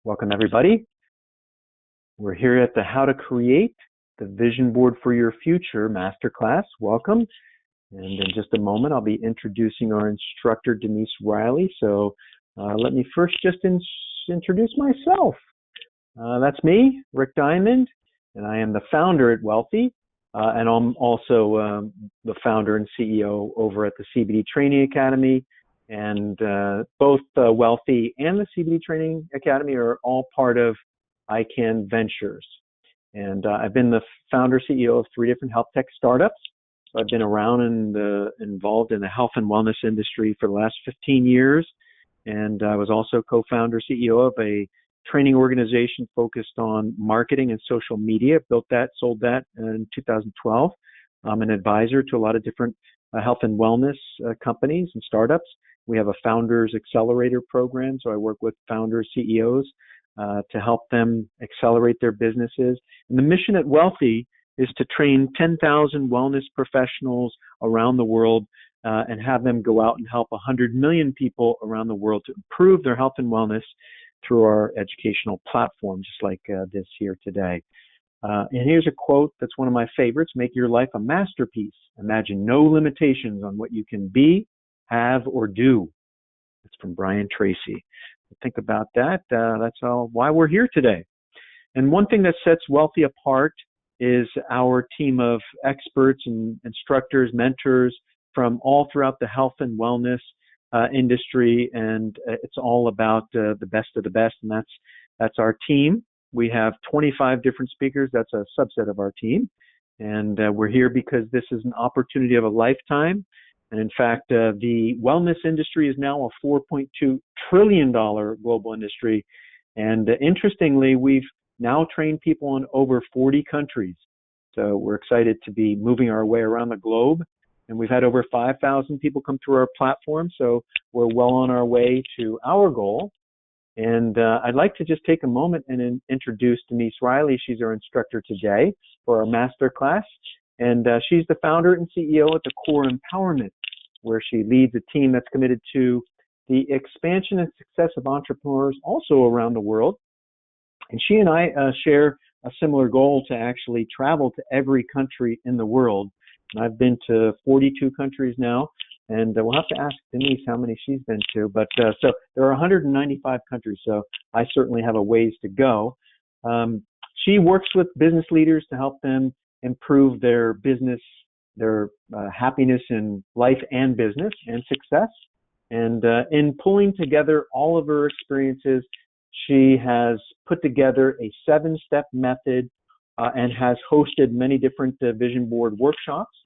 Welcome, everybody. We're here at the How to Create the Vision Board for Your Future Masterclass. Welcome. And in just a moment, I'll be introducing our instructor, Denise Riley. So let me first just introduce myself. That's me, Rick Diamond, and I am the founder at Wealthy. And I'm also the founder and CEO over at the CBD Training Academy. And both Wealthy and the CBD Training Academy are all part of ICANN Ventures. And I've been the founder CEO of 3 different health tech startups. So I've been around and involved in the health and wellness industry for the last 15 years. And I was also co-founder CEO of a training organization focused on marketing and social media. Built that, sold that in 2012. I'm an advisor to a lot of different health and wellness companies and startups. We have a Founders Accelerator program, so I work with founders, CEOs, to help them accelerate their businesses. And the mission at Wealthy is to train 10,000 wellness professionals around the world and have them go out and help 100 million people around the world to improve their health and wellness through our educational platform, just like this here today. And here's a quote that's one of my favorites: make your life a masterpiece. Imagine no limitations on what you can be, have, or do. It's from Brian Tracy. Think about that. That's why we're here today. And one thing that sets Wealthy apart is our team of experts and instructors, mentors from all throughout the health and wellness industry. And it's all about the best of the best. And that's our team. We have 25 different speakers. That's a subset of our team. And we're here because this is an opportunity of a lifetime. And in fact, the wellness industry is now a $4.2 trillion global industry. And interestingly, we've now trained people in over 40 countries. So we're excited to be moving our way around the globe. And we've had over 5,000 people come through our platform. So we're well on our way to our goal. And I'd like to just take a moment and introduce Denise Riley. She's our instructor today for our masterclass. And she's the founder and CEO at the Core Empowerment, where she leads a team that's committed to the expansion and success of entrepreneurs also around the world. And she and I share a similar goal to actually travel to every country in the world. And I've been to 42 countries now. And we'll have to ask Denise how many she's been to. But so there are 195 countries, so I certainly have a ways to go. She works with business leaders to help them improve their business, their happiness in life and business and success. And in pulling together all of her experiences, she has put together a 7-step method and has hosted many different vision board workshops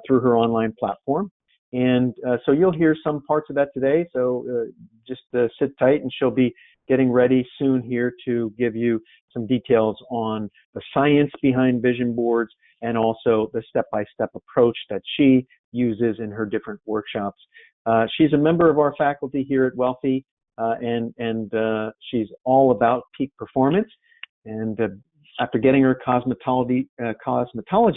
through her online platform. And so you'll hear some parts of that today. So just sit tight, and she'll be getting ready soon here to give you some details on the science behind vision boards and also the step-by-step approach that she uses in her different workshops. She's a member of our faculty here at Wealthy, and she's all about peak performance. And after getting her cosmetology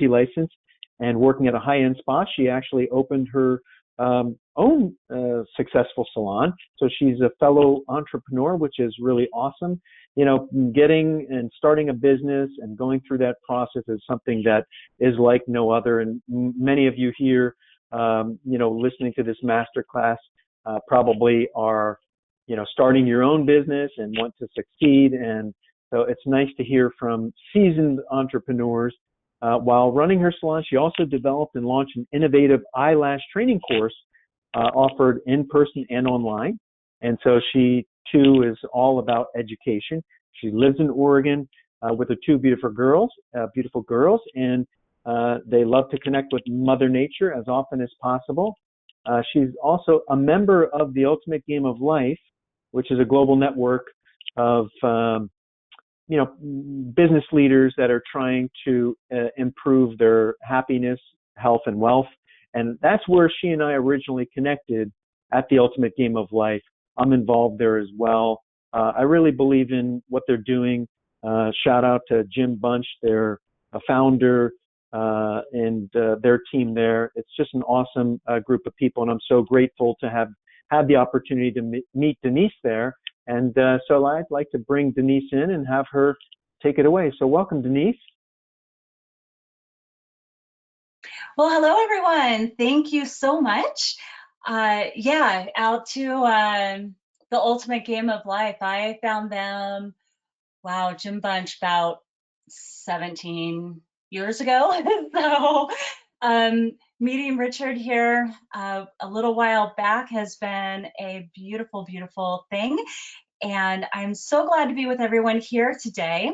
license and working at a high-end spa, she actually opened her own successful salon. So she's a fellow entrepreneur, which is really awesome. You know, getting and starting a business and going through that process is something that is like no other. And many of you here, listening to this masterclass probably are, starting your own business and want to succeed. And so it's nice to hear from seasoned entrepreneurs. While running her salon, she also developed and launched an innovative eyelash training course offered in person and online. And so she, too, is all about education. She lives in Oregon with her 2 beautiful girls, and they love to connect with Mother Nature as often as possible. She's also a member of the Ultimate Game of Life, which is a global network of business leaders that are trying to improve their happiness, health, and wealth. And that's where she and I originally connected, at the Ultimate Game of Life. I'm involved there as well. I really believe in what they're doing. Shout out to Jim Bunch, their founder, and their team there. It's just an awesome group of people, and I'm so grateful to have had the opportunity to meet Denise there And so I'd like to bring Denise in and have her take it away. So welcome, Denise. Well, hello, everyone. Thank you so much. Yeah, out to the ultimate game of life. I found them, wow, Jim Bunch about 17 years ago. So meeting Richard here a little while back has been a beautiful, beautiful thing. And I'm so glad to be with everyone here today.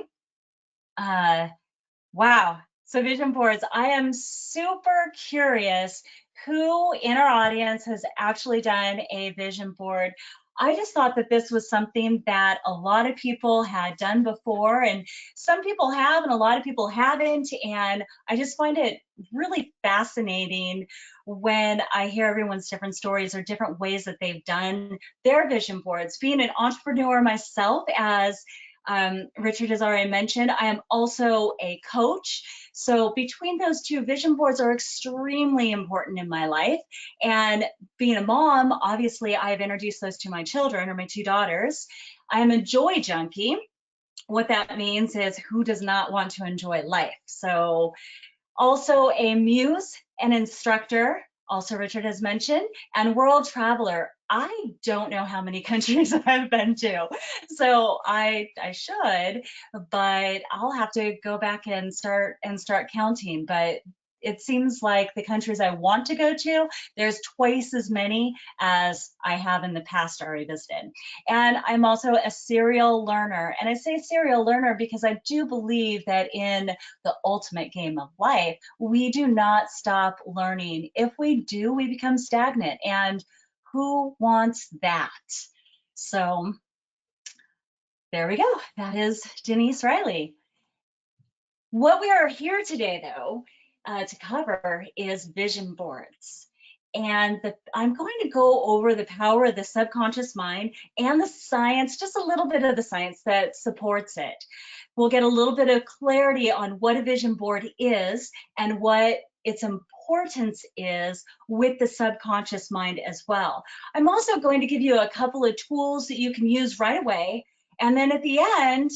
Wow. So vision boards, I am super curious who in our audience has actually done a vision board. I just thought that this was something that a lot of people had done before, and some people have and a lot of people haven't. And I just find it really fascinating when I hear everyone's different stories or different ways that they've done their vision boards. Being an entrepreneur myself, as Richard has already mentioned, I am also a coach. So between those two, vision boards are extremely important in my life. And being a mom, obviously I've introduced those to my children, or my two daughters. I am a joy junkie. What that means is, who does not want to enjoy life? So also a muse, an instructor, also Richard has mentioned, and world traveler. I don't know how many countries I've been to, so I should, but I'll have to go back and start counting. But it seems like the countries I want to go to, there's twice as many as I have in the past already visited. And I'm also a serial learner. And I say serial learner because I do believe that in the ultimate game of life, we do not stop learning. If we do, we become stagnant. And who wants that? So there we go. That is Denise Riley. What we are here today, though, to cover is vision boards. And I'm going to go over the power of the subconscious mind and the science, just a little bit of the science that supports it. We'll get a little bit of clarity on what a vision board is and what its importance is with the subconscious mind as well. I'm also going to give you a couple of tools that you can use right away. And then at the end,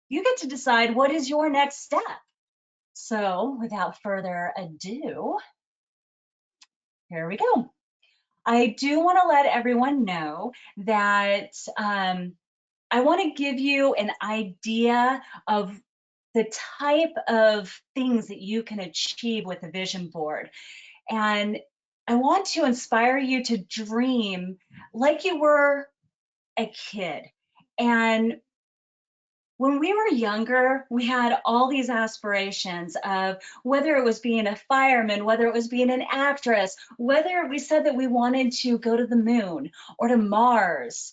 you get to decide what is your next step. So without further ado, here we go. I do want to let everyone know that I want to give you an idea of the type of things that you can achieve with a vision board. And I want to inspire you to dream like you were a kid. And when we were younger, we had all these aspirations of whether it was being a fireman, whether it was being an actress, whether we said that we wanted to go to the moon or to Mars,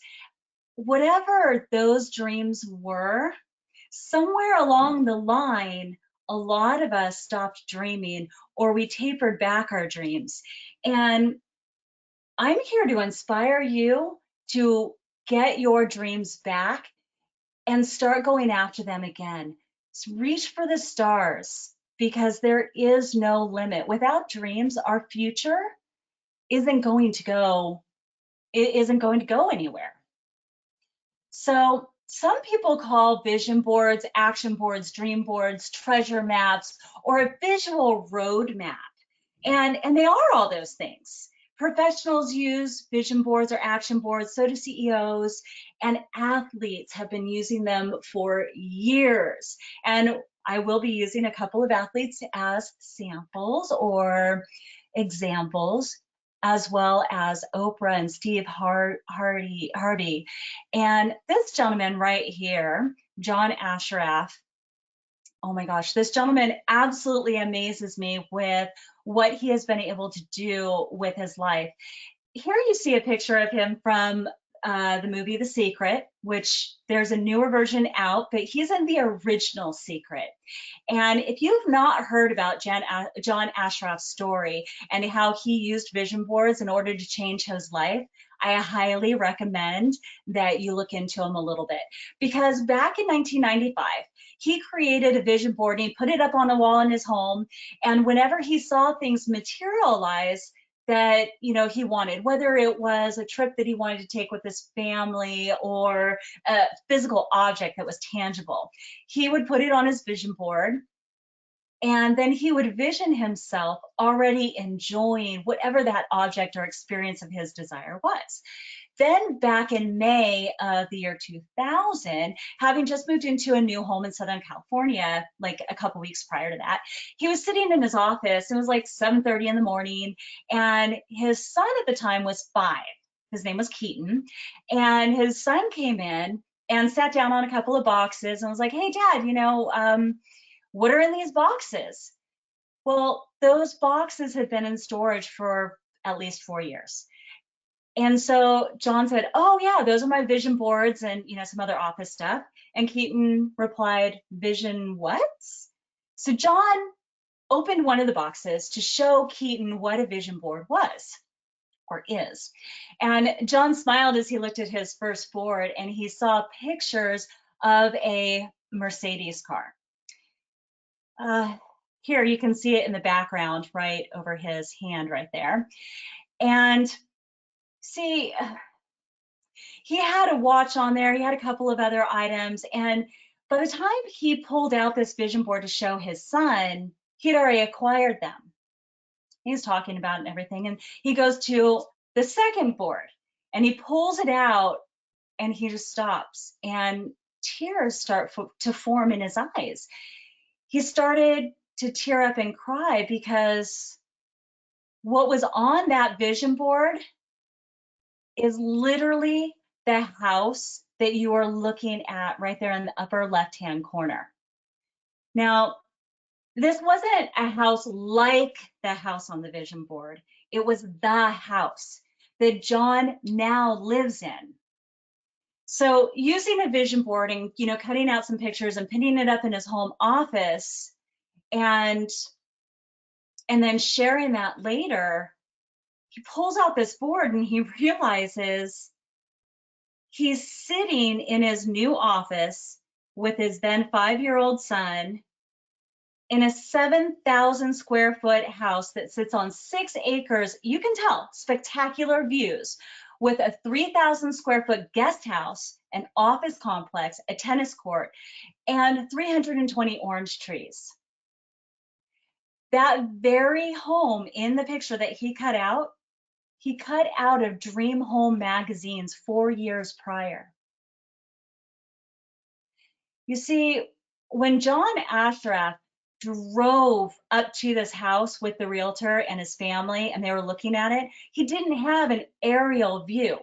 whatever those dreams were, somewhere along the line, a lot of us stopped dreaming or we tapered back our dreams. And I'm here to inspire you to get your dreams back and start going after them again. Reach for the stars, because there is no limit. Without dreams, our future isn't going to go, it isn't going to go anywhere. So some people call vision boards, action boards, dream boards, treasure maps, or a visual roadmap. And they are all those things. Professionals use vision boards or action boards, so do CEOs, and athletes have been using them for years. And I will be using a couple of athletes as samples or examples, as well as Oprah and Steve Harvey. And this gentleman right here, John Ashraf, oh my gosh, this gentleman absolutely amazes me with what he has been able to do with his life. Here you see a picture of him from the movie The Secret, which there's a newer version out, but he's in the original Secret. And if you've not heard about John Ashraf's story and how he used vision boards in order to change his life, I highly recommend that you look into him a little bit. Because back in 1995, he created a vision board and he put it up on a wall in his home. And whenever he saw things materialize, that he wanted, whether it was a trip that he wanted to take with his family or a physical object that was tangible. He would put it on his vision board, and then he would vision himself already enjoying whatever that object or experience of his desire was. Then back in May of the year 2000, having just moved into a new home in Southern California, like a couple weeks prior to that, he was sitting in his office. It was like 7:30 in the morning, and his son at the time was 5. His name was Keaton, and his son came in and sat down on a couple of boxes and was like, "Hey, Dad, what are in these boxes?" Well, those boxes had been in storage for at least 4 years. And so John said, "Oh yeah, those are my vision boards and some other office stuff." And Keaton replied, "Vision what?" So John opened one of the boxes to show Keaton what a vision board was or is. And John smiled as he looked at his first board, and he saw pictures of a Mercedes car. Here you can see it in the background right over his hand right there. And see, he had a watch on there. He had a couple of other items. And by the time he pulled out this vision board to show his son, he'd already acquired them. He's talking about it and everything. And he goes to the second board and he pulls it out and he just stops and tears start to form in his eyes. He started to tear up and cry because what was on that vision board is literally the house that you are looking at right there in the upper left-hand corner. Now, this wasn't a house like the house on the vision board. It was the house that John now lives in. So using a vision board and cutting out some pictures and pinning it up in his home office and then sharing that later, he pulls out this board and he realizes he's sitting in his new office with his then 5-year-old son in a 7,000 square foot house that sits on 6 acres. You can tell, spectacular views with a 3,000 square foot guest house, an office complex, a tennis court, and 320 orange trees. That very home in the picture that he cut out of Dream Home magazines 4 years prior. You see, when John Ashraf drove up to this house with the realtor and his family and they were looking at it, he didn't have an aerial view,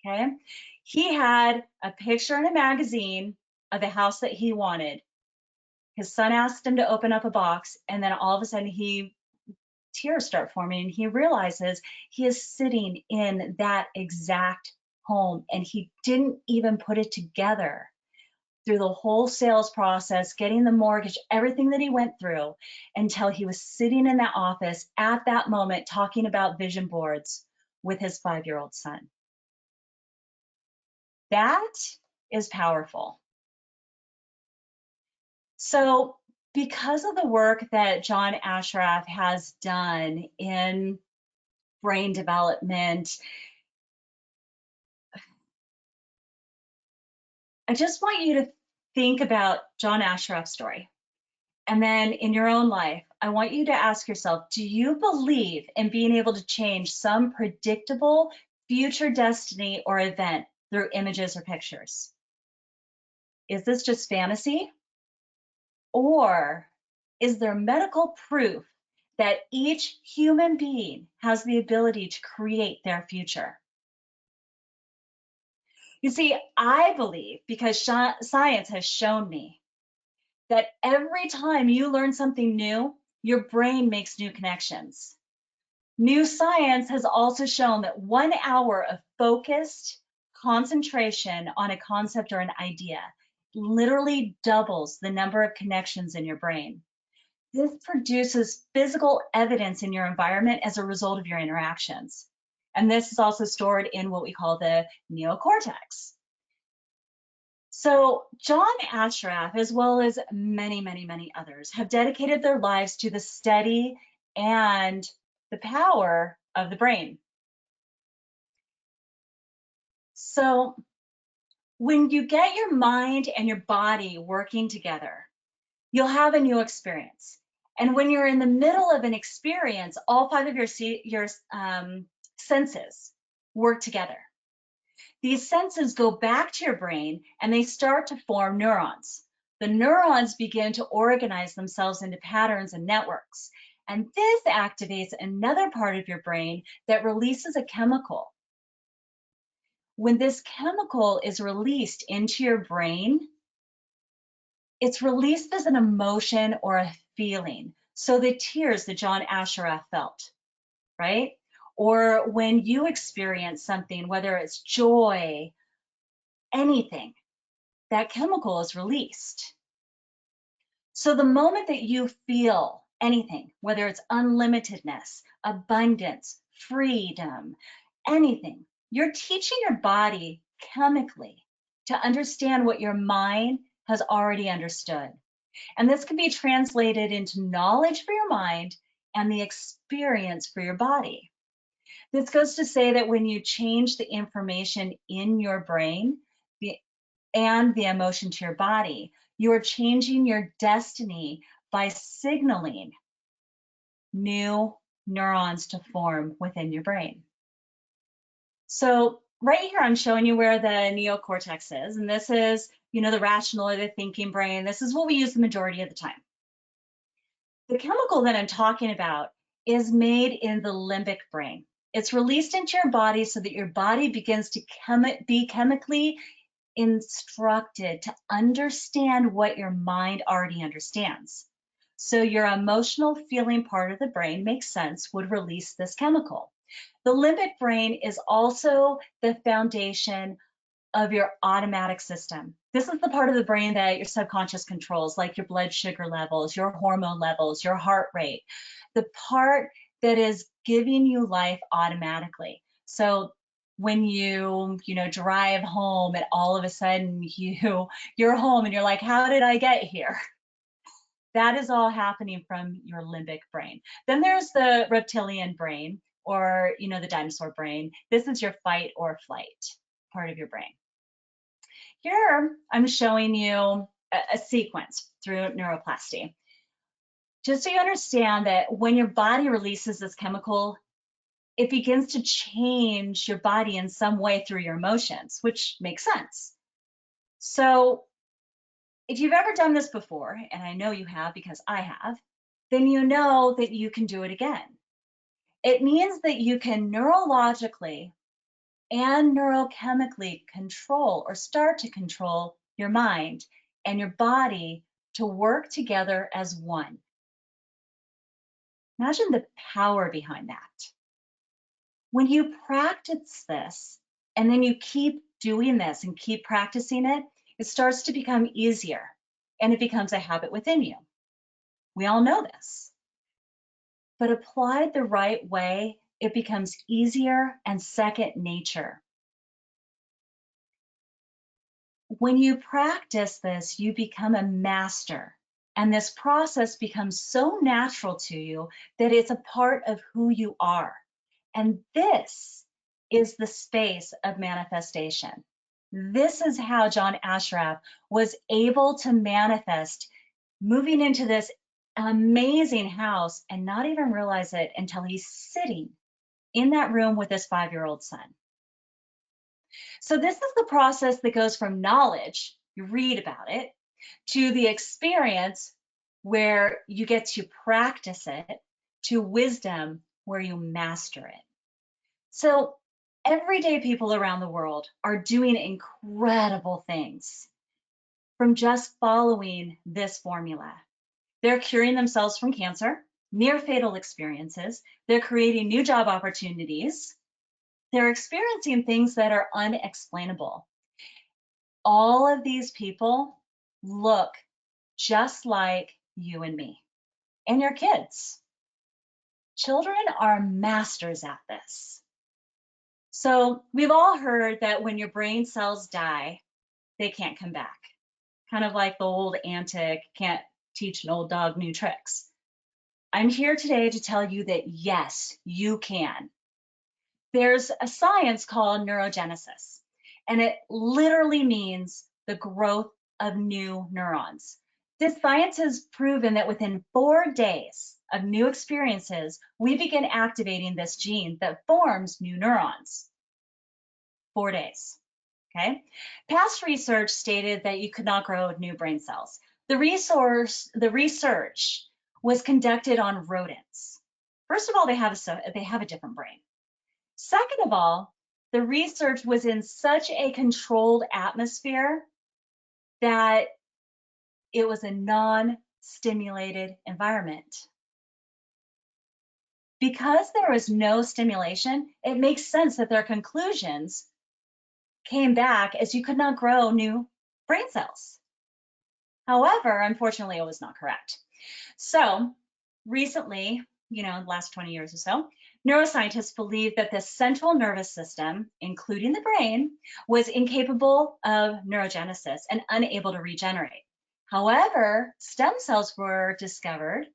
okay? He had a picture in a magazine of the house that he wanted. His son asked him to open up a box, and then all of a sudden tears start forming and he realizes he is sitting in that exact home, and he didn't even put it together through the whole sales process, getting the mortgage, everything that he went through, until he was sitting in that office at that moment talking about vision boards with his 5-year-old son. That is powerful. So because of the work that John Ashraf has done in brain development, I just want you to think about John Ashraf's story. And then in your own life, I want you to ask yourself, do you believe in being able to change some predictable future destiny or event through images or pictures? Is this just fantasy? Or is there medical proof that each human being has the ability to create their future? You see, I believe, because science has shown me, that every time you learn something new, your brain makes new connections. New science has also shown that 1 hour of focused concentration on a concept or an idea literally doubles the number of connections in your brain. This produces physical evidence in your environment as a result of your interactions. And this is also stored in what we call the neocortex. So John Ashraf, as well as many, many, many others, have dedicated their lives to the study and the power of the brain. So when you get your mind and your body working together, you'll have a new experience. And when you're in the middle of an experience, all five of your senses work together. These senses go back to your brain and they start to form neurons. The neurons begin to organize themselves into patterns and networks. And this activates another part of your brain that releases a chemical. When this chemical is released into your brain, it's released as an emotion or a feeling. So the tears that John Ashraf felt, right? Or when you experience something, whether it's joy, anything, that chemical is released. So the moment that you feel anything, whether it's unlimitedness, abundance, freedom, anything, you're teaching your body chemically to understand what your mind has already understood. And this can be translated into knowledge for your mind and the experience for your body. This goes to say that when you change the information in your brain and the emotion to your body, you are changing your destiny by signaling new neurons to form within your brain. So right here, I'm showing you where the neocortex is, and this is, the rational or the thinking brain. This is what we use the majority of the time. The chemical that I'm talking about is made in the limbic brain. It's released into your body so that your body begins to be chemically instructed to understand what your mind already understands. So your emotional feeling part of the brain makes sense, would release this chemical. The limbic brain is also the foundation of your automatic system. This is the part of the brain that your subconscious controls, like your blood sugar levels, your hormone levels, your heart rate, the part that is giving you life automatically. So when you drive home and all of a sudden you're home and you're like, how did I get here? That is all happening from your limbic brain. Then there's the reptilian brain, or the dinosaur brain. This is your fight or flight part of your brain. Here, I'm showing you a sequence through neuroplasty. Just so you understand that when your body releases this chemical, it begins to change your body in some way through your emotions, which makes sense. So if you've ever done this before, and I know you have because I have, then you know that you can do it again. It means that you can neurologically and neurochemically control or start to control your mind and your body to work together as one. Imagine the power behind that. When you practice this and then you keep doing this and keep practicing it, it starts to become easier and it becomes a habit within you. We all know this. But applied the right way, it becomes easier and second nature. When you practice this, you become a master. And this process becomes so natural to you that it's a part of who you are. And this is the space of manifestation. This is how John Ashraf was able to manifest moving into this amazing house and not even realize it until he's sitting in that room with his 5-year-old son. So this is the process that goes from knowledge, you read about it, to the experience where you get to practice it, to wisdom where you master it. So everyday people around the world are doing incredible things from just following this formula. They're curing themselves from cancer, near fatal experiences. They're creating new job opportunities. They're experiencing things that are unexplainable. All of these people look just like you and me and your kids. Children are masters at this. So we've all heard that when your brain cells die, they can't come back. Kind of like the old antic, can't teach an old dog new tricks. I'm here today to tell you that yes, you can. There's a science called neurogenesis, and it literally means the growth of new neurons. This science has proven that within 4 days of new experiences, we begin activating this gene that forms new neurons. 4 days. Okay. Past research stated that you could not grow new brain cells. The research was conducted on rodents. First of all, they have a different brain. Second of all, the research was in such a controlled atmosphere that it was a non-stimulated environment. Because there was no stimulation, it makes sense that their conclusions came back as you could not grow new brain cells. However, unfortunately, it was not correct. So recently, the last 20 years or so, neuroscientists believe that the central nervous system, including the brain, was incapable of neurogenesis and unable to regenerate. However, stem cells were discovered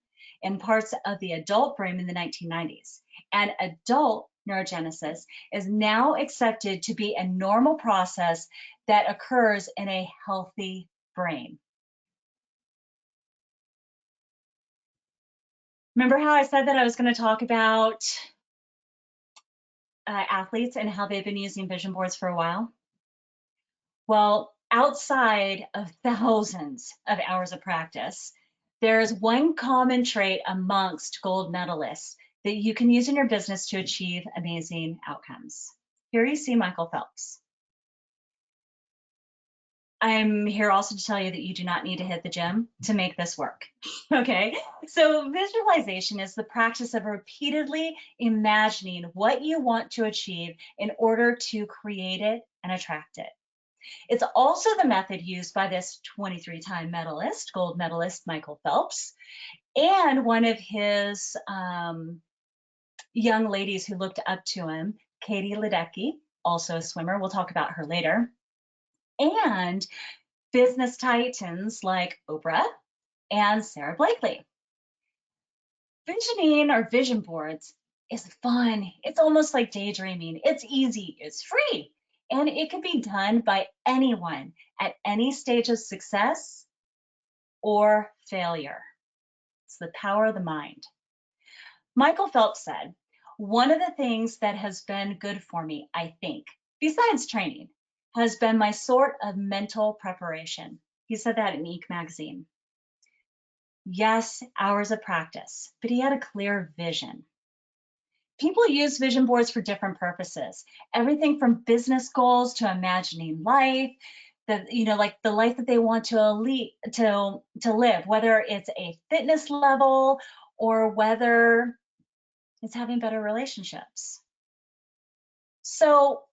in parts of the adult brain in the 1990s, and adult neurogenesis is now accepted to be a normal process that occurs in a healthy brain. Remember how I said that I was going to talk about athletes and how they've been using vision boards for a while? Well, outside of thousands of hours of practice, there's one common trait amongst gold medalists that you can use in your business to achieve amazing outcomes. Here you see Michael Phelps. I'm here also to tell you that you do not need to hit the gym to make this work. Okay, so visualization is the practice of repeatedly imagining what you want to achieve in order to create it and attract it. It's also the method used by this 23-time medalist, gold medalist, Michael Phelps, and one of his young ladies who looked up to him, Katie Ledecky, also a swimmer. We'll talk about her later. And business titans like Oprah and Sarah Blakely. Visioning or vision boards is fun. It's almost like daydreaming. It's easy, it's free, and it can be done by anyone at any stage of success or failure. It's the power of the mind. Michael Phelps said, one of the things that has been good for me, I think, besides training, has been my sort of mental preparation. He said that in Inc. magazine. Yes, hours of practice, but he had a clear vision. People use vision boards for different purposes, everything from business goals to imagining life, like the life that they want to live, whether it's a fitness level or whether it's having better relationships. So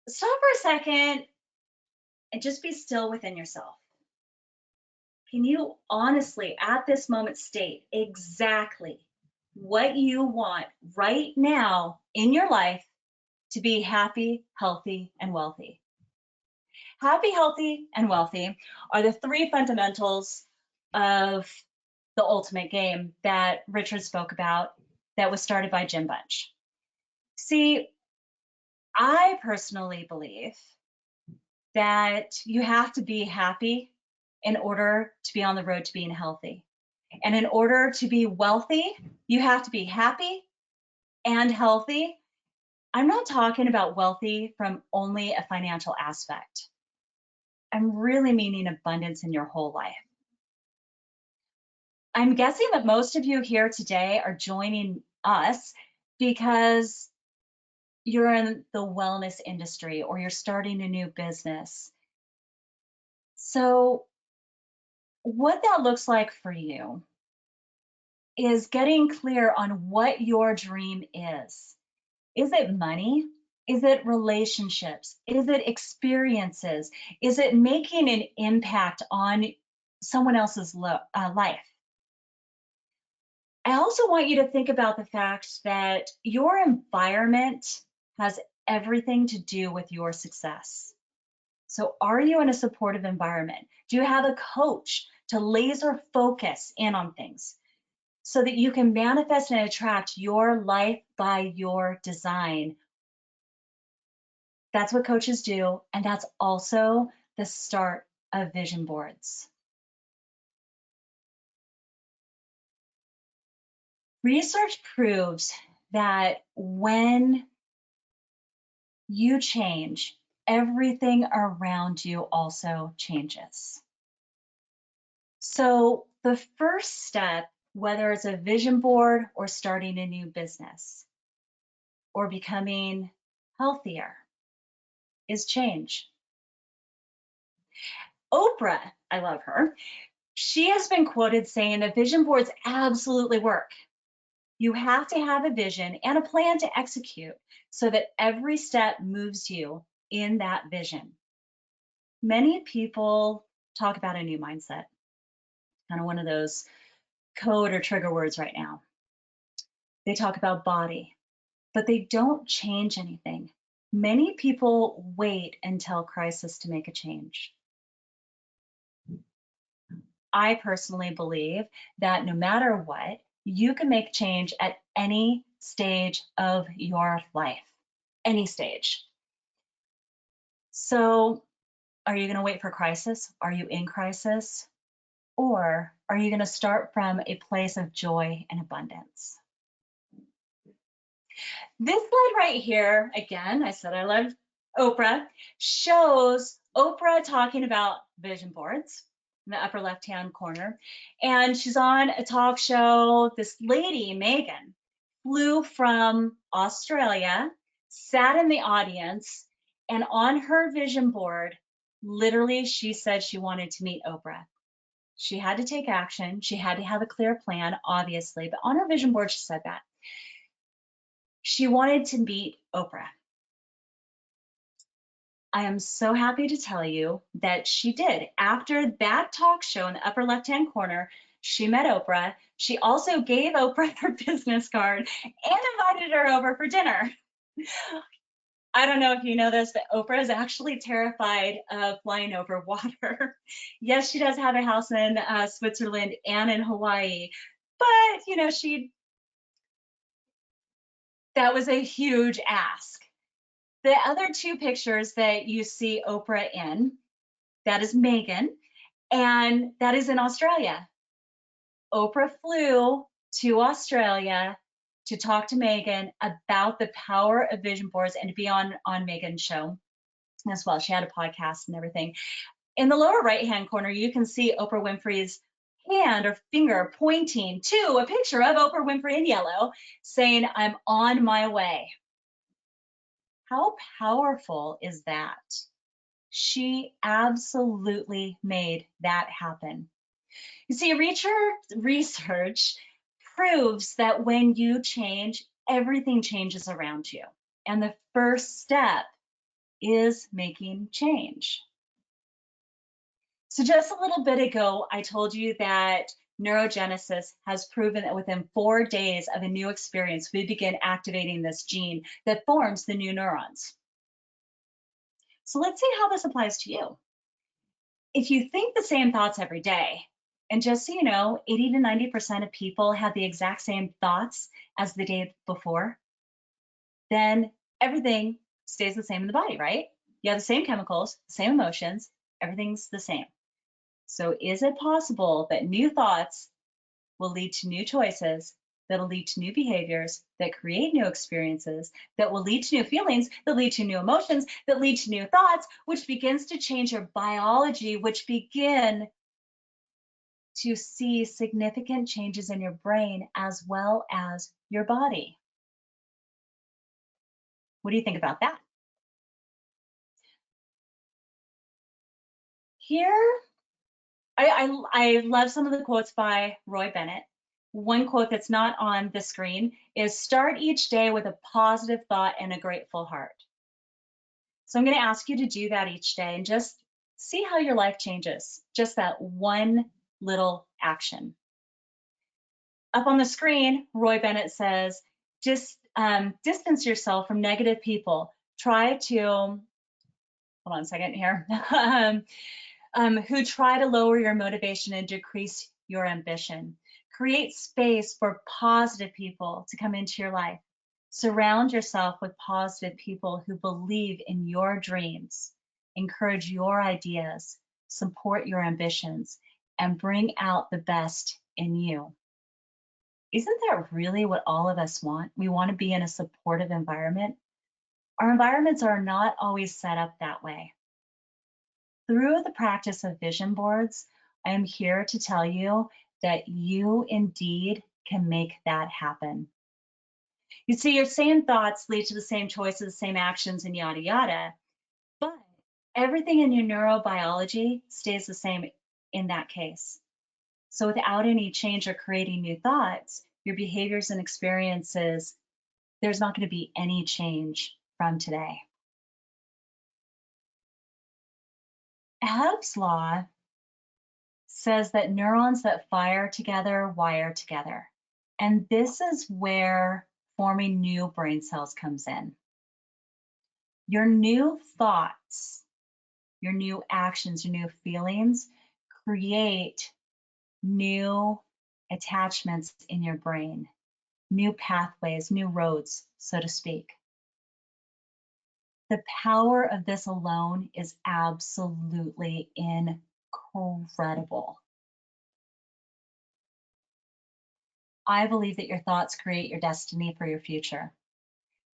stop for a second and just be still within yourself. Can you honestly, at this moment, state exactly what you want right now in your life to be happy, healthy, and wealthy? Happy, healthy, and wealthy are the three fundamentals of the ultimate game that Richard spoke about that was started by Jim Bunch. See, I personally believe that you have to be happy in order to be on the road to being healthy. And in order to be wealthy, you have to be happy and healthy. I'm not talking about wealthy from only a financial aspect. I'm really meaning abundance in your whole life. I'm guessing that most of you here today are joining us because you're in the wellness industry or you're starting a new business. So what that looks like for you is getting clear on what your dream is. Is it money? Is it relationships? Is it experiences? Is it making an impact on someone else's life? I also want you to think about the fact that your environment has everything to do with your success. So are you in a supportive environment? Do you have a coach to laser focus in on things? so that you can manifest and attract your life by your design. That's what coaches do, and that's also the start of vision boards. Research proves that when you change, everything around you also changes. So the first step, whether it's a vision board or starting a new business or becoming healthier, is change. Oprah, I love her. She has been quoted saying that vision boards absolutely work. You have to have a vision and a plan to execute so that every step moves you in that vision. Many people talk about a new mindset, kind of one of those code or trigger words right now. They talk about body, but they don't change anything. Many people wait until crisis to make a change. I personally believe that no matter what, you can make change at any stage of your life, any stage. So, are you going to wait for crisis? Are you in crisis? Or are you going to start from a place of joy and abundance? This slide right here, again, I said I love Oprah, shows Oprah talking about vision boards in the upper left-hand corner. And she's on a talk show. This lady, Megan, flew from Australia, sat in the audience, and on her vision board, literally, she said she wanted to meet Oprah. She had to take action. She had to have a clear plan, obviously, but on her vision board, she said that. She wanted to meet Oprah. I am so happy to tell you that she did. After that talk show in the upper left-hand corner, she met Oprah. She also gave Oprah her business card and invited her over for dinner. I don't know if you know this, but Oprah is actually terrified of flying over water. Yes, she does have a house in Switzerland and in Hawaii, but you know, that was a huge ask. The other two pictures that you see Oprah in, that is Megan, and that is in Australia. Oprah flew to Australia to talk to Megan about the power of vision boards and to be on Megan's show as well. She had a podcast and everything. In the lower right-hand corner, you can see Oprah Winfrey's hand or finger pointing to a picture of Oprah Winfrey in yellow saying, "I'm on my way." How powerful is that? She absolutely made that happen. You see, research proves that when you change, everything changes around you. And the first step is making change. So just a little bit ago, I told you that neurogenesis has proven that within 4 days of a new experience, we begin activating this gene that forms the new neurons. So let's see how this applies to you. If you think the same thoughts every day, and just so you know, 80 to 90% of people have the exact same thoughts as the day before, then everything stays the same in the body, right? You have the same chemicals, the same emotions, everything's the same. So is it possible that new thoughts will lead to new choices, that'll lead to new behaviors, that create new experiences, that will lead to new feelings, that lead to new emotions, that lead to new thoughts, which begins to change your biology, which begin to see significant changes in your brain as well as your body? What do you think about that? Here, I love some of the quotes by Roy Bennett. One quote that's not on the screen is, "Start each day with a positive thought and a grateful heart." So I'm going to ask you to do that each day and just see how your life changes. Just that one little action. Up on the screen, Roy Bennett says, just distance yourself from negative people. Try to, hold on a second here, who try to lower your motivation and decrease your ambition. Create space for positive people to come into your life. Surround yourself with positive people who believe in your dreams, encourage your ideas, support your ambitions, and bring out the best in you. Isn't that really what all of us want? We want to be in a supportive environment. Our environments are not always set up that way. Through the practice of vision boards, I am here to tell you that you indeed can make that happen. You see, your same thoughts lead to the same choices, the same actions, and yada yada, but everything in your neurobiology stays the same in that case. So without any change or creating new thoughts, your behaviors and experiences, there's not going to be any change from today. Ebb's law says that neurons that fire together wire together. And this is where forming new brain cells comes in. Your new thoughts, your new actions, your new feelings create new attachments in your brain, new pathways, new roads, so to speak. The power of this alone is absolutely incredible. I believe that your thoughts create your destiny for your future.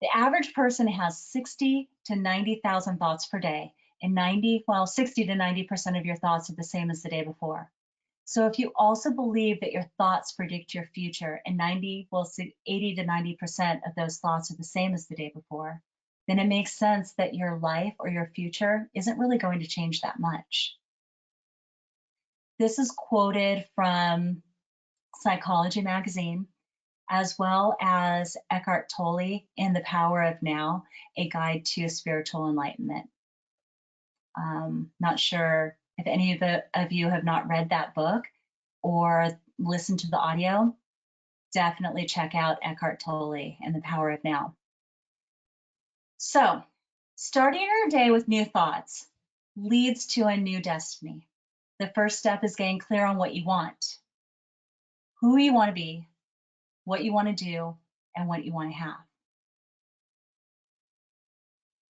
The average person has 60 to 90,000 thoughts per day, and 60 to 90% of your thoughts are the same as the day before. So if you also believe that your thoughts predict your future, and 80 to 90% of those thoughts are the same as the day before, then it makes sense that your life or your future isn't really going to change that much. This is quoted from Psychology Magazine, as well as Eckhart Tolle in The Power of Now, A Guide to Spiritual Enlightenment. Not sure if any of you have not read that book or listened to the audio, definitely check out Eckhart Tolle and The Power of Now. So, starting your day with new thoughts leads to a new destiny. The first step is getting clear on what you want, who you want to be, what you want to do, and what you want to have.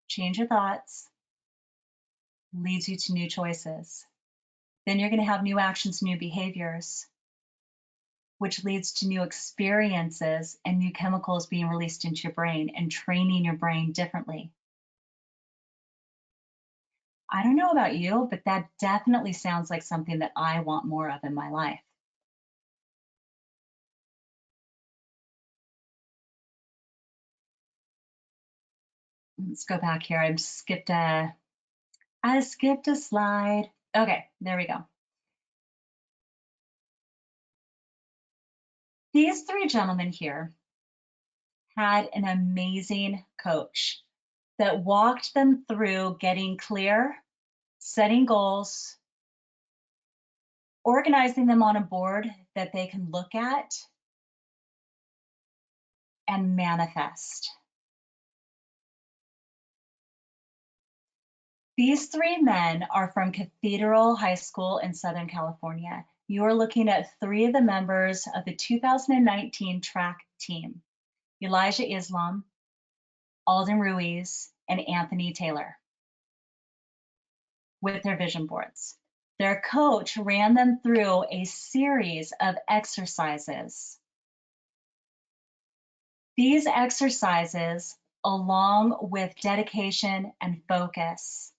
Change your thoughts leads you to new choices. Then you're going to have new actions, new behaviors, which leads to new experiences and new chemicals being released into your brain and training your brain differently. I don't know about you, but that definitely sounds like something that I want more of in my life. Let's go back here. I skipped a slide. Okay, there we go. These three gentlemen here had an amazing coach that walked them through getting clear, setting goals, organizing them on a board that they can look at and manifest. These three men are from Cathedral High School in Southern California. You are looking at three of the members of the 2019 track team: Elijah Islam, Alden Ruiz, and Anthony Taylor, with their vision boards. Their coach ran them through a series of exercises. These exercises, along with dedication and focus.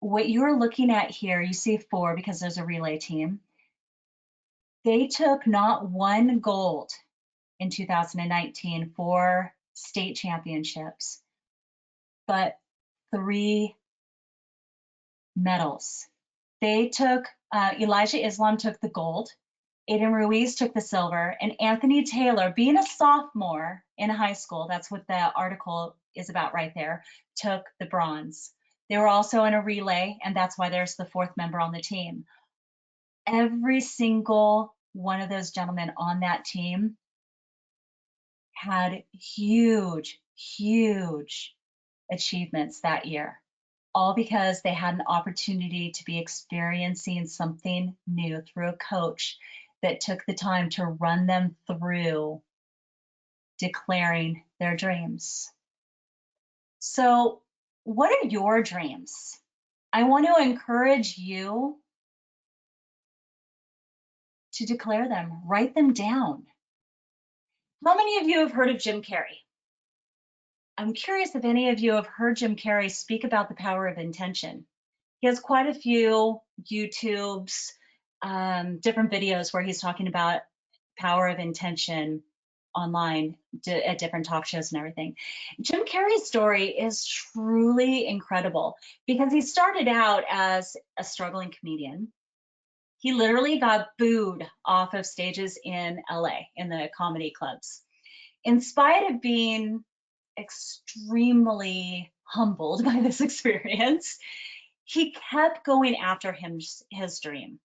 What you're looking at here, you see 4 because there's a relay team. They took not one gold in 2019 for state championships, but 3 medals. They took, Elijah Islam took the gold, Aiden Ruiz took the silver, and Anthony Taylor, being a sophomore in high school, that's what the article is about right there, took the bronze. They were also in a relay, and that's why there's the 4th member on the team. Every single one of those gentlemen on that team had huge, huge achievements that year, all because they had an opportunity to be experiencing something new through a coach that took the time to run them through declaring their dreams. So, what are your dreams? I want to encourage you to declare them, write them down. How many of you have heard of Jim Carrey? I'm curious if any of you have heard Jim Carrey speak about the power of intention. He has quite a few YouTubes, different videos where he's talking about power of intention online at different talk shows and everything. Jim Carrey's story is truly incredible because he started out as a struggling comedian. He literally got booed off of stages in LA in the comedy clubs. In spite of being extremely humbled by this experience, he kept going after his dream.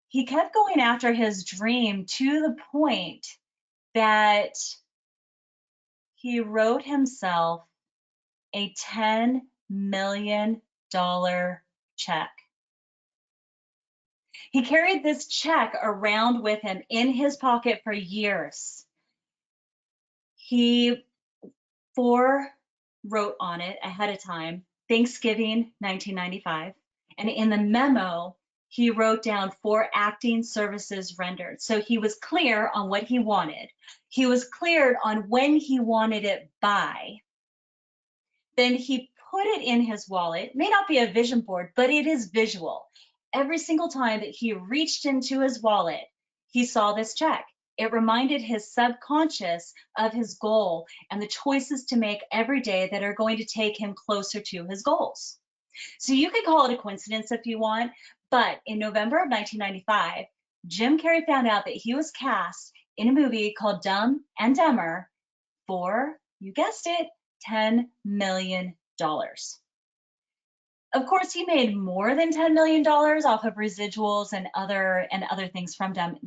He kept going after his dream to the point that he wrote himself a $10 million check. He carried this check around with him in his pocket for years. He wrote on it ahead of time, Thanksgiving 1995. And in the memo, he wrote down 4 acting services rendered. So he was clear on what he wanted. He was clear on when he wanted it by. Then he put it in his wallet. It may not be a vision board, but it is visual. Every single time that he reached into his wallet, he saw this check. It reminded his subconscious of his goal and the choices to make every day that are going to take him closer to his goals. So you could call it a coincidence if you want, but in November of 1995, Jim Carrey found out that he was cast in a movie called Dumb and Dumber for, you guessed it, $10 million. Of course, he made more than $10 million off of residuals and other things from Dumb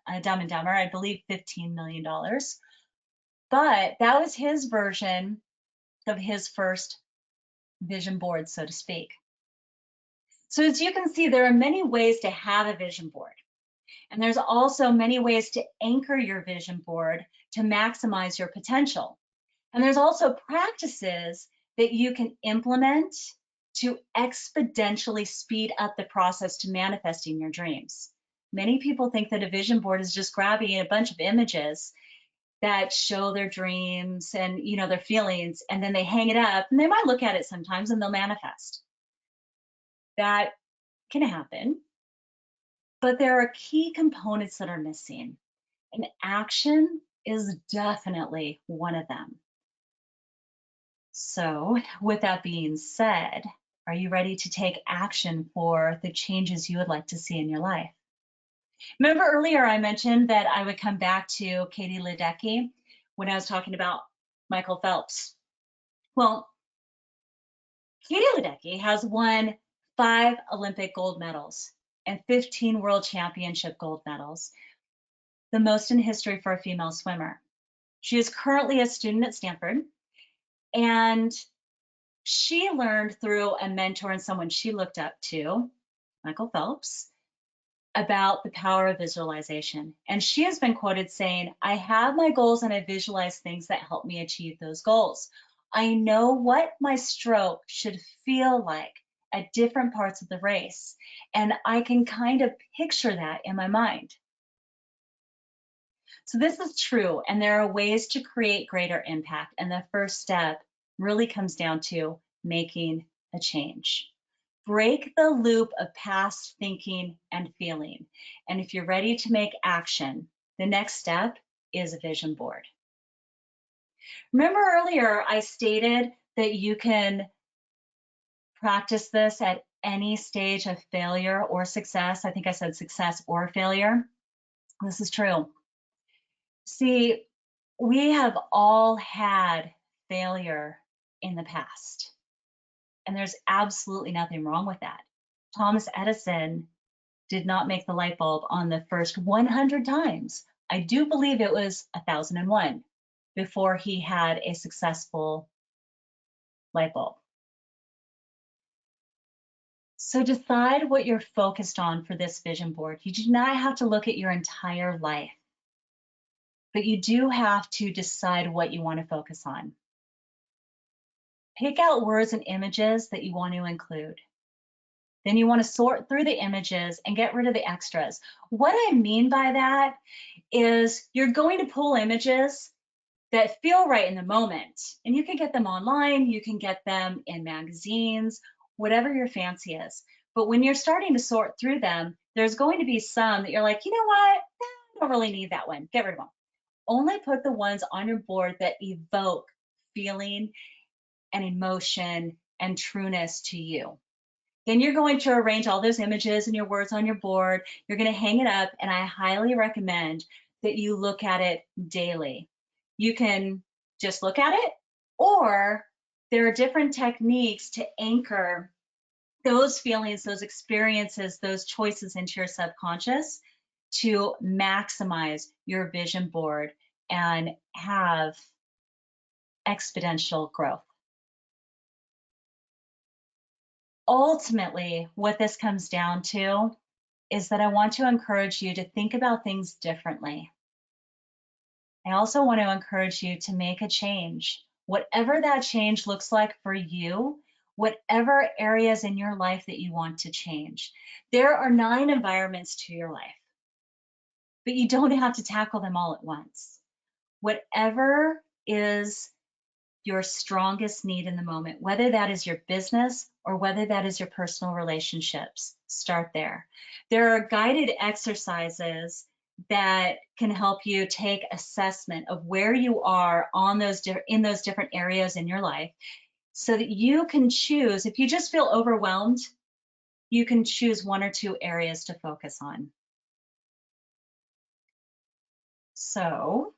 and Dumber, I believe $15 million. But that was his version of his first vision board, so to speak. So as you can see, there are many ways to have a vision board. And there's also many ways to anchor your vision board to maximize your potential. And there's also practices that you can implement to exponentially speed up the process to manifesting your dreams. Many people think that a vision board is just grabbing a bunch of images that show their dreams and their feelings, and then they hang it up, and they might look at it sometimes and they'll manifest. That can happen, but there are key components that are missing, and action is definitely one of them. So with that being said, are you ready to take action for the changes you would like to see in your life? Remember earlier I mentioned that I would come back to Katie Ledecky when I was talking about Michael Phelps. Well, Katie Ledecky has won 5 Olympic gold medals and 15 World Championship gold medals, the most in history for a female swimmer. She is currently a student at Stanford, and she learned through a mentor and someone she looked up to, Michael Phelps, about the power of visualization. And she has been quoted saying, "I have my goals and I visualize things that help me achieve those goals. I know what my stroke should feel like at different parts of the race, and I can kind of picture that in my mind." So this is true, and there are ways to create greater impact. And the first step really comes down to making a change. Break the loop of past thinking and feeling. And if you're ready to make action, the next step is a vision board. Remember earlier I stated that you can practice this at any stage of failure or success. I think I said success or failure. This is true. See, we have all had failure in the past, and there's absolutely nothing wrong with that. Thomas Edison did not make the light bulb on the first 100 times. I do believe it was 1001 before he had a successful light bulb. So decide what you're focused on for this vision board. You do not have to look at your entire life, but you do have to decide what you want to focus on. Pick out words and images that you want to include. Then you want to sort through the images and get rid of the extras. What I mean by that is you're going to pull images that feel right in the moment. And you can get them online, you can get them in magazines, whatever your fancy is. But when you're starting to sort through them, there's going to be some that you're like, you know what? I don't really need that one. Get rid of them. Only put the ones on your board that evoke feeling and emotion and trueness to you. Then you're going to arrange all those images and your words on your board. You're going to hang it up, and I highly recommend that you look at it daily. You can just look at it, or there are different techniques to anchor those feelings, those experiences, those choices into your subconscious to maximize your vision board and have exponential growth. Ultimately, what this comes down to is that I want to encourage you to think about things differently. I also want to encourage you to make a change, whatever that change looks like for you, whatever areas in your life that you want to change. There are 9 environments to your life, but you don't have to tackle them all at once. Whatever is your strongest need in the moment, whether that is your business or whether that is your personal relationships. Start there. There are guided exercises that can help you take assessment of where you are on those in those different areas in your life so that you can choose. If you just feel overwhelmed, you can choose 1 or 2 areas to focus on. So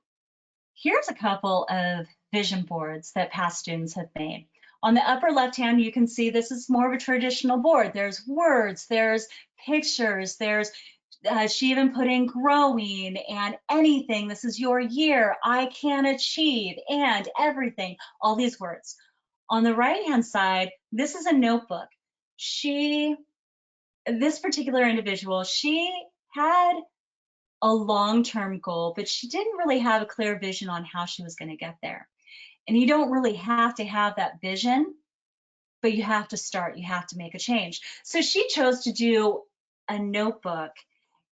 here's a couple of vision boards that past students have made. On the upper left hand, you can see this is more of a traditional board. There's words, there's pictures, there's she even put in growing and anything. This is your year, I can achieve, and everything, all these words. On the right hand side, this is a notebook. This particular individual, she had a long-term goal, but she didn't really have a clear vision on how she was going to get there. And you don't really have to have that vision, but you have to start, you have to make a change. So she chose to do a notebook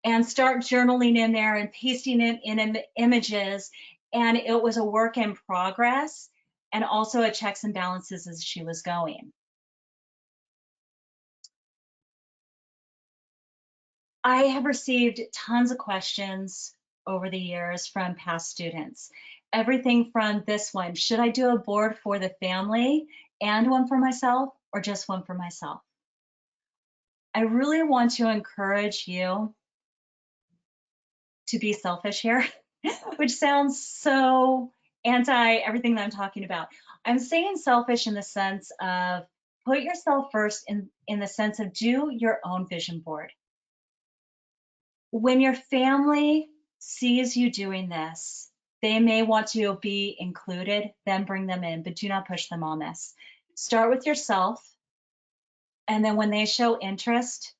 and start journaling in there and pasting it in images. And it was a work in progress and also a checks and balances as she was going. I have received tons of questions over the years from past students. Everything from this one, should I do a board for the family and one for myself, or just one for myself? I really want to encourage you to be selfish here, which sounds so anti everything that I'm talking about. I'm saying selfish in the sense of put yourself first in the sense of do your own vision board. When your family sees you doing this, they may want to be included, then bring them in, but do not push them on this. Start with yourself, and then when they show interest,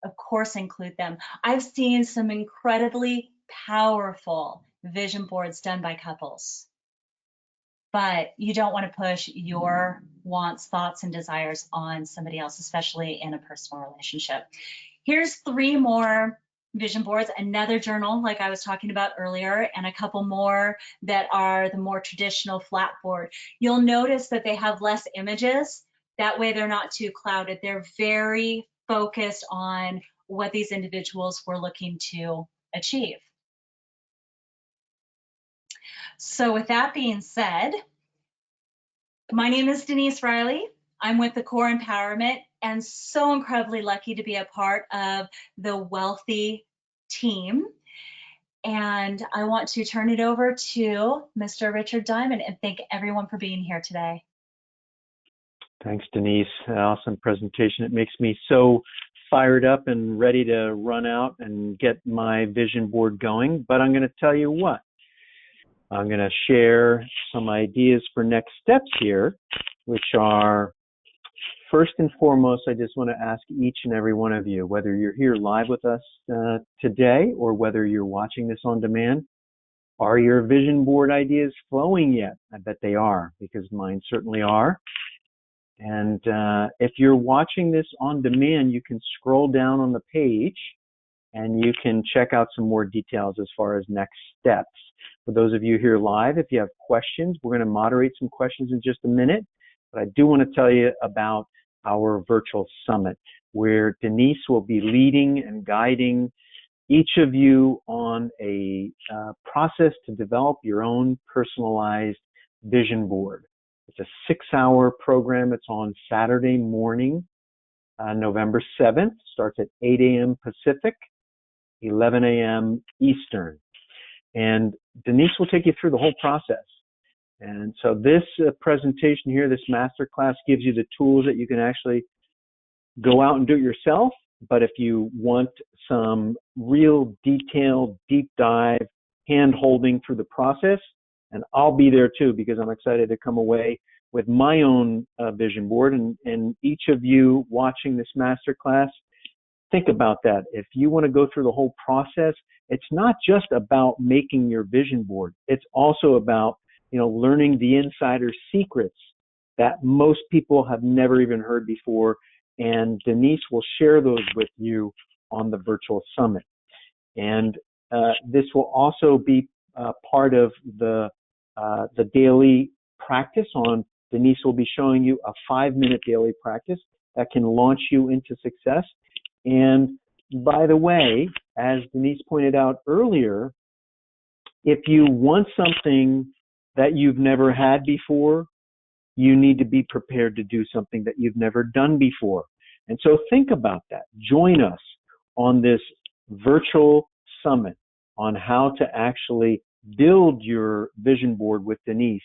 of course, include them. I've seen some incredibly powerful vision boards done by couples, but you don't want to push your wants, thoughts, and desires on somebody else, especially in a personal relationship. Here's 3 more vision boards, another journal like I was talking about earlier, and a couple more that are the more traditional flat board. You'll notice that they have less images. That way they're not too clouded. They're very focused on what these individuals were looking to achieve. So with that being said, my name is Denise Riley. I'm with the Core Empowerment and so incredibly lucky to be a part of the Wealthy team. And I want to turn it over to Mr. Richard Diamond and thank everyone for being here today. Thanks, Denise. Awesome presentation. It makes me so fired up and ready to run out and get my vision board going. But I'm going to tell you what, I'm going to share some ideas for next steps here, which are first and foremost, I just want to ask each and every one of you, whether you're here live with us today or whether you're watching this on demand, are your vision board ideas flowing yet? I bet they are, because mine certainly are. And if you're watching this on demand, you can scroll down on the page and you can check out some more details as far as next steps. For those of you here live, if you have questions, we're going to moderate some questions in just a minute. But I do want to tell you about our virtual summit, where Denise will be leading and guiding each of you on a process to develop your own personalized vision board. It's a 6-hour program. It's on Saturday morning, November 7th. Starts at 8 a.m. Pacific, 11 a.m. Eastern. And Denise will take you through the whole process. And so this presentation here, this masterclass, gives you the tools that you can actually go out and do it yourself. But if you want some real detailed, deep dive, hand holding through the process, and I'll be there too, because I'm excited to come away with my own vision board. And each of you watching this masterclass, think about that. If you want to go through the whole process, it's not just about making your vision board. It's also about, learning the insider secrets that most people have never even heard before. And Denise will share those with you on the virtual summit. And this will also be part of the daily practice. Denise will be showing you a 5-minute daily practice that can launch you into success. And by the way, as Denise pointed out earlier, if you want something that you've never had before, you need to be prepared to do something that you've never done before. And so think about that. Join us on this virtual summit on how to actually build your vision board with Denise.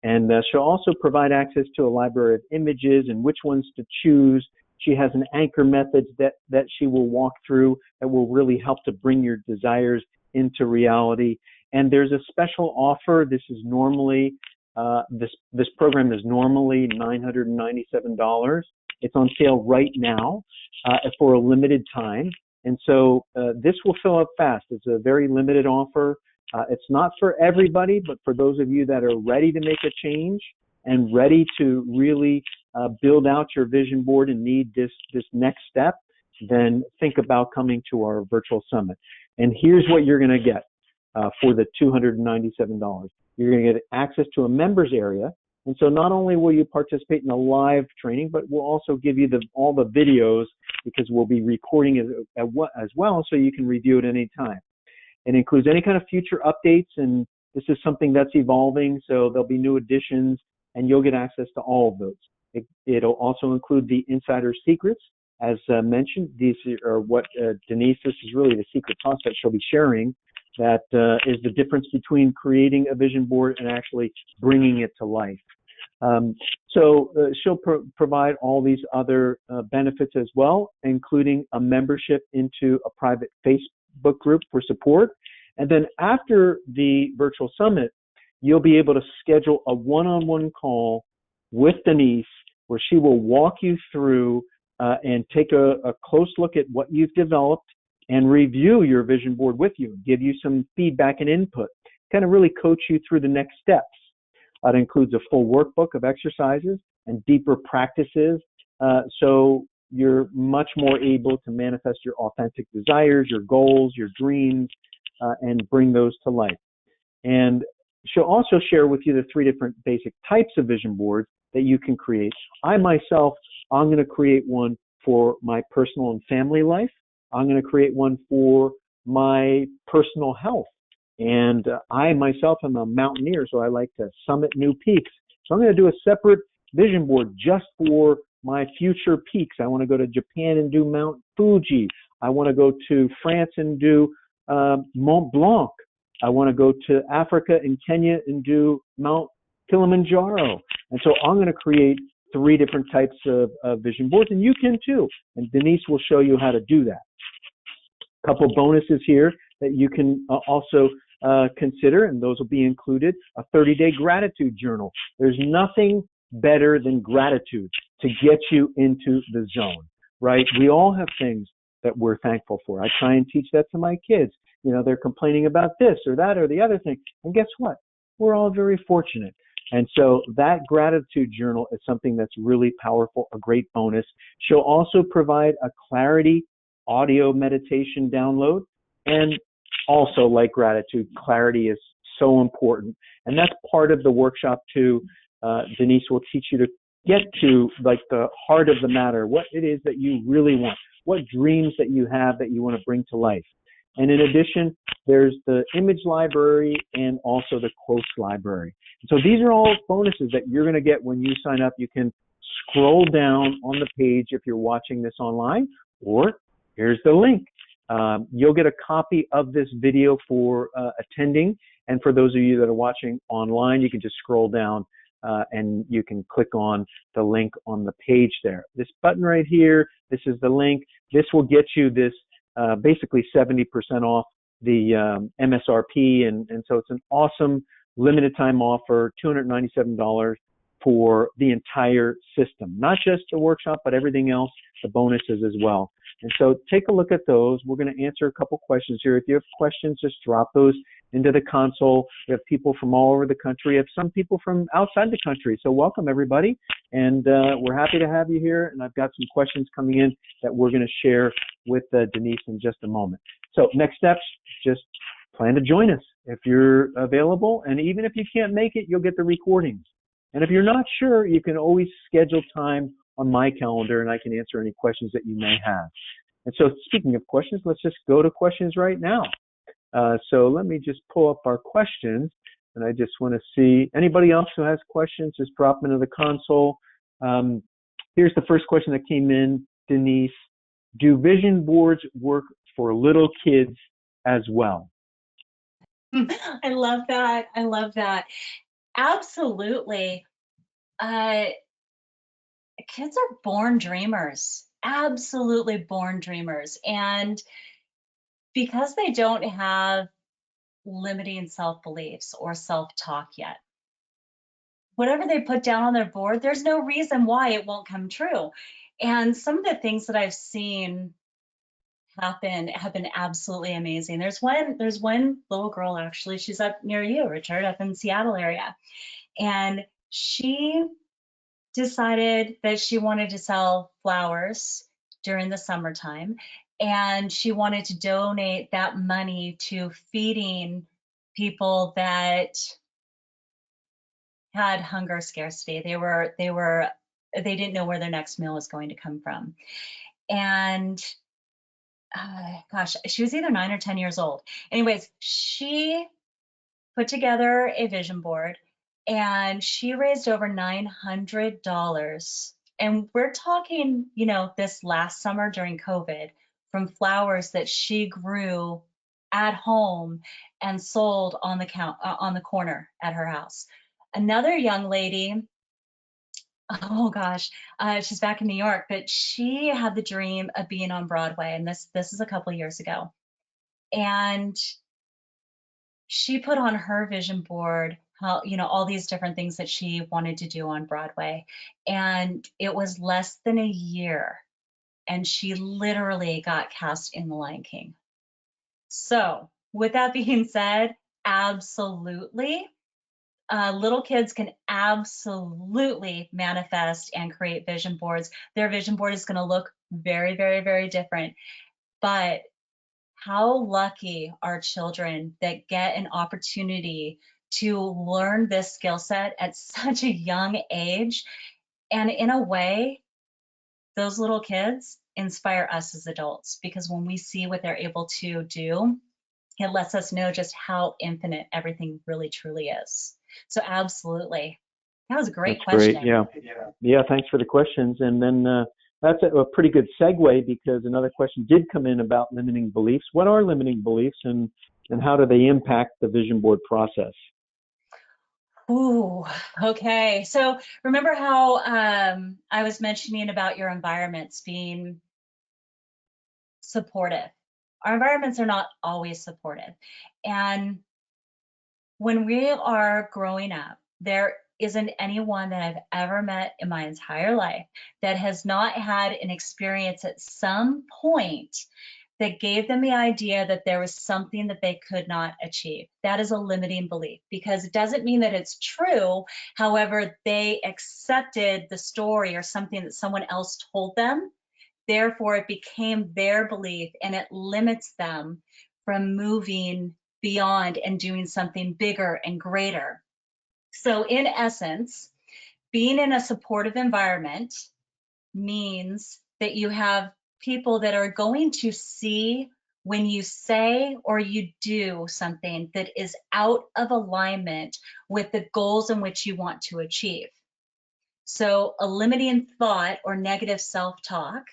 And she'll also provide access to a library of images and which ones to choose. She has an anchor method that she will walk through that will really help to bring your desires into reality. And there's a special offer. This is normally, this program is normally $997. It's on sale right now for a limited time. And so this will fill up fast. It's a very limited offer. It's not for everybody, but for those of you that are ready to make a change and ready to really build out your vision board and need this next step, then think about coming to our virtual summit. And here's what you're going to get for the $297. You're going to get access to a members area. And so not only will you participate in the live training, but we'll also give you all the videos, because we'll be recording it as well, so you can review it any time. It includes any kind of future updates, and this is something that's evolving, so there'll be new additions, and you'll get access to all of those. It'll also include the insider secrets. As mentioned, these are what Denise, this is really the secret sauce that she'll be sharing, that is the difference between creating a vision board and actually bringing it to life. So she'll provide all these other benefits as well, including a membership into a private Facebook group for support. And then after the virtual summit, you'll be able to schedule a one-on-one call with Denise, where she will walk you through and take a close look at what you've developed and review your vision board with you, give you some feedback and input, kind of really coach you through the next steps. It includes a full workbook of exercises and deeper practices, so you're much more able to manifest your authentic desires, your goals, your dreams, and bring those to life. And she'll also share with you the 3 different basic types of vision boards that you can create. I'm going to create one for my personal and family life. I'm going to create one for my personal health. And I myself am a mountaineer, so I like to summit new peaks. So I'm going to do a separate vision board just for my future peaks. I want to go to Japan and do Mount Fuji. I want to go to France and do Mont Blanc. I want to go to Africa and Kenya and do Mount Kilimanjaro. And so I'm going to create 3 different types of vision boards, and you can too. And Denise will show you how to do that. A couple bonuses here that you can also consider, and those will be included: a 30-day gratitude journal. There's nothing better than gratitude to get you into the zone, right? We all have things that we're thankful for. I try and teach that to my kids. You know, they're complaining about this or that or the other thing. And guess what? We're all very fortunate. And so that gratitude journal is something that's really powerful, a great bonus. She'll also provide a clarity audio meditation download. And also, like gratitude, clarity is so important. And that's part of the workshop too. Denise will teach you to get to like the heart of the matter, what it is that you really want, what dreams that you have that you want to bring to life. And in addition, there's the image library and also the quotes library. So these are all bonuses that you're going to get when you sign up. You can scroll down on the page if you're watching this online, or here's the link. You'll get a copy of this video for attending. And for those of you that are watching online, you can just scroll down and you can click on the link on the page there. This button right here, this is the link. This will get you this basically 70% off the MSRP. And so it's an awesome limited time offer, $297 for the entire system, not just the workshop, but everything else, the bonuses as well. And so take a look at those. We're going to answer a couple questions here. If you have questions, just drop those into the console. We have people from all over the country. We have some people from outside the country. So welcome, everybody. And we're happy to have you here. And I've got some questions coming in that we're going to share with Denise in just a moment. So next steps, just plan to join us if you're available. And even if you can't make it, you'll get the recordings. And if you're not sure, you can always schedule time on my calendar and I can answer any questions that you may have. And so speaking of questions, let's just go to questions right now. So let me just pull up our questions, and I just want to see anybody else who has questions, just drop them into the console. Here's the first question that came in, Denise. Do vision boards work for little kids as well? I love that. I love that. Absolutely. Kids are born dreamers, absolutely born dreamers. And because they don't have limiting self beliefs or self talk yet, whatever they put down on their board, there's no reason why it won't come true. And some of the things that I've seen happen have been absolutely amazing. There's one little girl, actually, she's up near you, Richard, up in Seattle area. And she decided that she wanted to sell flowers during the summertime, and she wanted to donate that money to feeding people that had hunger scarcity. They didn't know where their next meal was going to come from. And gosh, she was either 9 or 10 years old. Anyways, she put together a vision board and she raised over $900. And we're talking, this last summer during COVID, from flowers that she grew at home and sold on the corner at her house. Another young lady, oh gosh, she's back in New York, but she had the dream of being on Broadway, and this is a couple years ago. And she put on her vision board how, all these different things that she wanted to do on Broadway. And it was less than a year, and she literally got cast in The Lion King. So, with that being said, absolutely. Little kids can absolutely manifest and create vision boards. Their vision board is going to look very, very, very different. But how lucky are children that get an opportunity to learn this skill set at such a young age? And in a way, those little kids inspire us as adults, because when we see what they're able to do, it lets us know just how infinite everything really truly is. So absolutely. That was a great question. Great. Yeah, thanks for the questions. And then that's a pretty good segue, because another question did come in about limiting beliefs. What are limiting beliefs, and how do they impact the vision board process? Ooh, okay. So remember how I was mentioning about your environments being supportive? Our environments are not always supportive. And when we are growing up, there isn't anyone that I've ever met in my entire life that has not had an experience at some point that gave them the idea that there was something that they could not achieve. That is a limiting belief, because it doesn't mean that it's true. However, they accepted the story or something that someone else told them. Therefore, it became their belief, and it limits them from moving beyond and doing something bigger and greater. So, in essence, being in a supportive environment means that you have people that are going to see when you say or you do something that is out of alignment with the goals in which you want to achieve. So, a limiting thought or negative self talk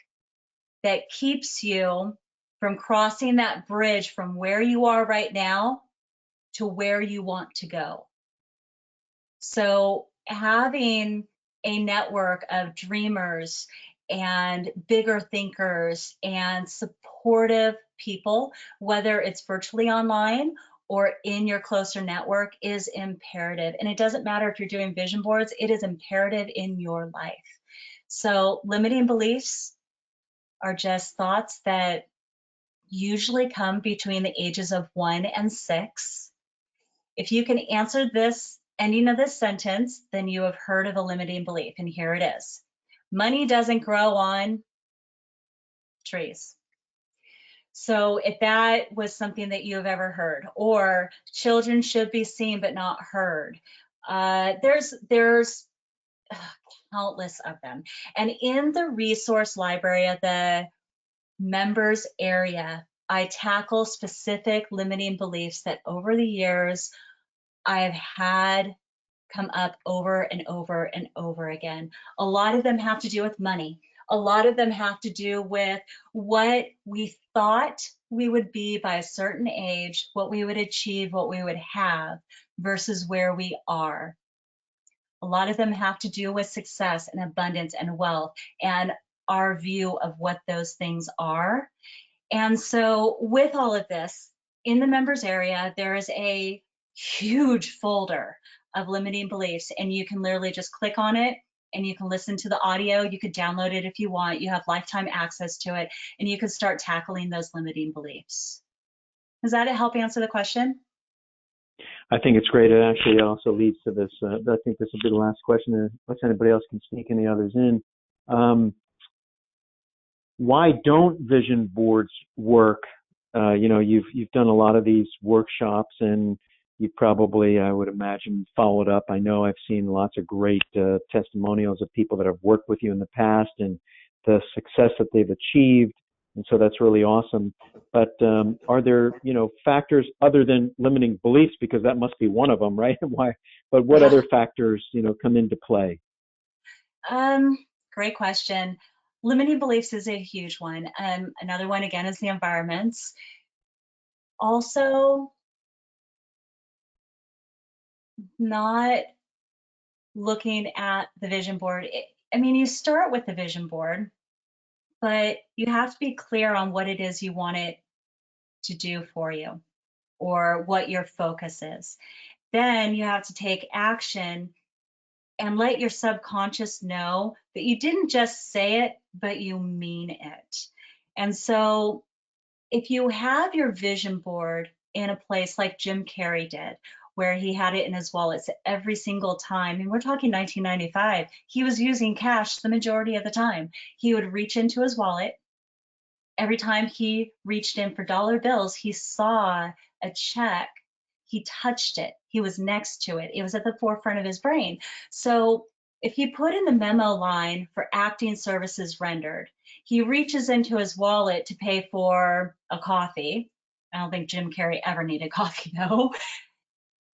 that keeps you from crossing that bridge from where you are right now to where you want to go. So having a network of dreamers and bigger thinkers and supportive people, whether it's virtually online or in your closer network, is imperative. And it doesn't matter if you're doing vision boards, it is imperative in your life. So limiting beliefs are just thoughts that usually come between the ages of 1 and 6. If you can answer this ending of this sentence, then you have heard of a limiting belief, and here it is. Money doesn't grow on trees. So if that was something that you have ever heard, or children should be seen but not heard, there's countless of them. And in the resource library of the members area, I tackle specific limiting beliefs that over the years I've had come up over and over and over again. A lot of them have to do with money. A lot of them have to do with what we thought we would be by a certain age, what we would achieve, what we would have versus where we are. A lot of them have to do with success and abundance and wealth and our view of what those things are. And so with all of this, in the members area, there is a huge folder of limiting beliefs, and you can literally just click on it and you can listen to the audio. You could download it if you want. You have lifetime access to it, and you can start tackling those limiting beliefs. Does that help answer the question? I think it's great. It actually also leads to this. I think this will be the last question, unless anybody else can sneak any others in. Why don't vision boards work? You've done a lot of these workshops, and you probably, I would imagine, followed up. I know I've seen lots of great testimonials of people that have worked with you in the past and the success that they've achieved, and so that's really awesome. But are there, factors other than limiting beliefs, because that must be one of them, right? Why? But what other factors, come into play? Great question. Limiting beliefs is a huge one. Another one, again, is the environments. Also, not looking at the vision board. You start with the vision board, but you have to be clear on what it is you want it to do for you or what your focus is. Then you have to take action and let your subconscious know that you didn't just say it, but you mean it. And so if you have your vision board in a place like Jim Carrey did, where he had it in his wallets every single time, and we're talking 1995, he was using cash the majority of the time. He would reach into his wallet. Every time he reached in for dollar bills, he saw a check. He touched it. He was next to it. It was at the forefront of his brain. So if he put in the memo line for acting services rendered, he reaches into his wallet to pay for a coffee. I don't think Jim Carrey ever needed coffee though.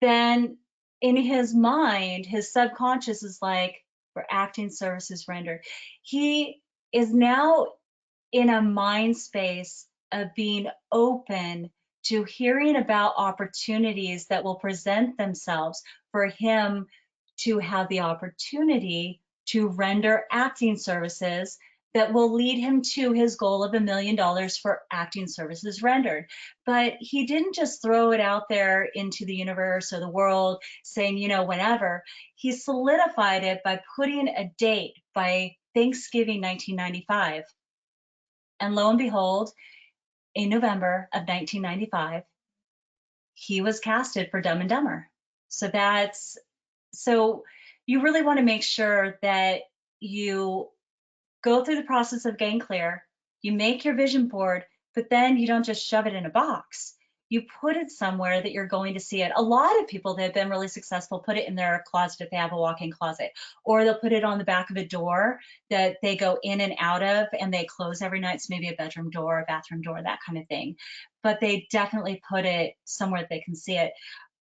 Then in his mind, his subconscious is like, for acting services rendered. He is now in a mind space of being open to hearing about opportunities that will present themselves for him to have the opportunity to render acting services that will lead him to his goal of $1 million for acting services rendered. But he didn't just throw it out there into the universe or the world saying, you know, whenever. He solidified it by putting a date by Thanksgiving 1995. And lo and behold, in November of 1995, he was casted for Dumb and Dumber. So you really want to make sure that you go through the process of getting clear, you make your vision board, but then you don't just shove it in a box. You put it somewhere that you're going to see it. A lot of people that have been really successful put it in their closet if they have a walk-in closet, or they'll put it on the back of a door that they go in and out of and they close every night. So maybe a bedroom door, a bathroom door, that kind of thing. But they definitely put it somewhere that they can see it.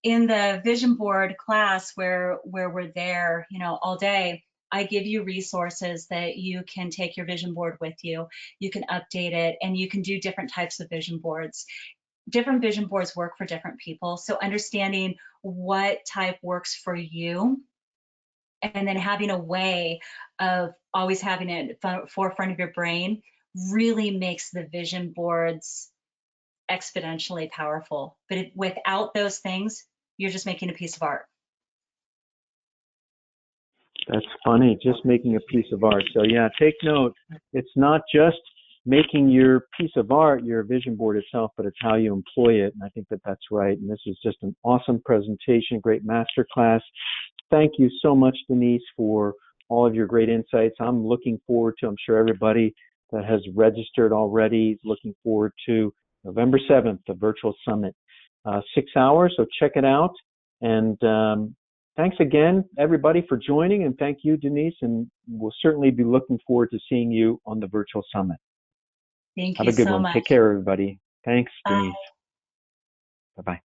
In the vision board class where we're there, you know, all day, I give you resources that you can take your vision board with you. You can update it, and you can do different types of vision boards. Different vision boards work for different people. So understanding what type works for you, and then having a way of always having it forefront of your brain really makes the vision boards exponentially powerful. But without those things, you're just making a piece of art. That's funny, just making a piece of art. So yeah, take note. It's not just making your piece of art, your vision board itself, but it's how you employ it. And I think that that's right. And this is just an awesome presentation, great masterclass. Thank you so much, Denise, for all of your great insights. I'm looking forward to, I'm sure everybody that has registered already is looking forward to November 7th, the virtual summit. 6 hours, so check it out. And thanks again, everybody, for joining. And thank you, Denise. And we'll certainly be looking forward to seeing you on the virtual summit. Thank Have you a good so one. much. Take care, everybody. Thanks, Bye. Denise. Bye-bye.